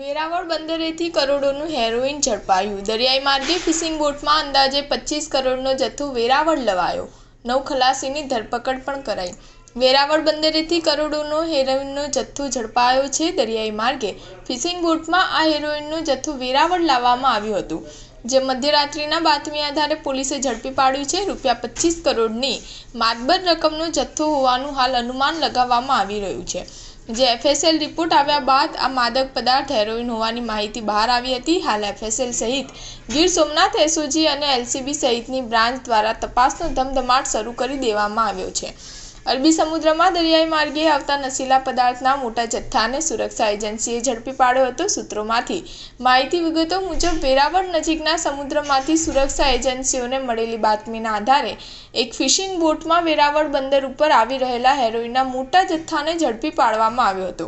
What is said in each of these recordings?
Veraval બંદરેથી કરોડોનું heroine ઝડપાયું। દરિયાઈ માર્ગે fishing બોટમાં અંદાજે 25 કરોડનો જથ્થો વેરાવળ લવાયો। 9 ખલાસીની ધરપકડ પણ કરાઈ। વેરાવળ બંદરેથી કરોડોનો હેરોઇનનો જથ્થો ઝડપાયો છે। દરિયાઈ માર્ગે ફિશિંગ બોટમાં આ હેરોઇનનો જથ્થો વેરાવળ લાવવામાં આવ્યો હતો, જે મધ્યરાત્રિના બાતમી આધારે પોલીસે ઝડપી પાડ્યું છે। ₹25 કરોડની માતબર રકમનો જથ્થો હોવાનું હાલ અનુમાન લગાવવામાં આવી રહ્યું છે, જે FSL રિપોર્ટ આવ્યા બાદ આ માદક પદાર્થ હેરોઇન હોવાની માહિતી બહાર આવી હતી। હાલ FSL સહિત ગીર સોમનાથ SOG અને LCB સહિતની બ્રાન્ચ દ્વારા તપાસનો ધમધમાટ શરૂ કરી દેવામાં આવ્યો છે। અરબી સમુદ્રમાં દરિયાઈ માર્ગે આવતા નશીલા પદાર્થના મોટા જથ્થાને સુરક્ષા એજન્સીએ ઝડપી પાડ્યો હતો। સૂત્રોમાંથી માહિતી વિગતો મુજબ વેરાવળ નજીકના સમુદ્રમાંથી સુરક્ષા એજન્સીઓને મળેલી બાતમીના આધારે એક ફિશિંગ બોટમાં વેરાવળ બંદર ઉપર આવી રહેલા હેરોઇનના મોટા જથ્થાને ઝડપી પાડવામાં આવ્યો હતો।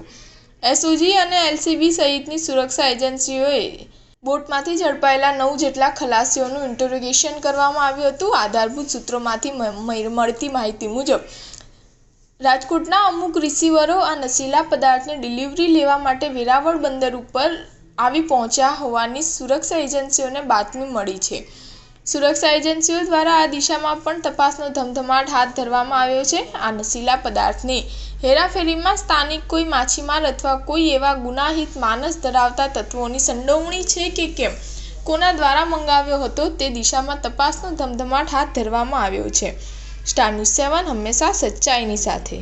SOG અને LCB સહિતની સુરક્ષા એજન્સીઓએ બોટમાંથી ઝડપાયેલા 9 જેટલા ખલાસીઓનું ઇન્ટરોગેશન કરવામાં આવ્યું હતું। આધારભૂત સૂત્રોમાંથી મળતી માહિતી મુજબ રાજકોટના અમુક રિસીવરો આ નશીલા પદાર્થની ડિલિવરી લેવા માટે વેરાવળ બંદર ઉપર આવી પહોંચ્યા હોવાની સુરક્ષા એજન્સીઓને બાતમી મળી છે। સુરક્ષા એજન્સીઓ દ્વારા આ દિશામાં પણ તપાસનો ધમધમાટ હાથ ધરવામાં આવ્યો છે। આ નશીલા પદાર્થની હેરાફેરીમાં સ્થાનિક કોઈ માછીમાર અથવા કોઈ એવા ગુનાહિત માનસ ધરાવતા તત્વોની સંડોવણી છે કે કેમ, કોના દ્વારા મંગાવ્યો હતો તે દિશામાં તપાસનો ધમધમાટ હાથ ધરવામાં આવ્યો છે। સ્ટાર ન્યૂઝ 7 હંમેશા સચ્ચાઈની સાથે।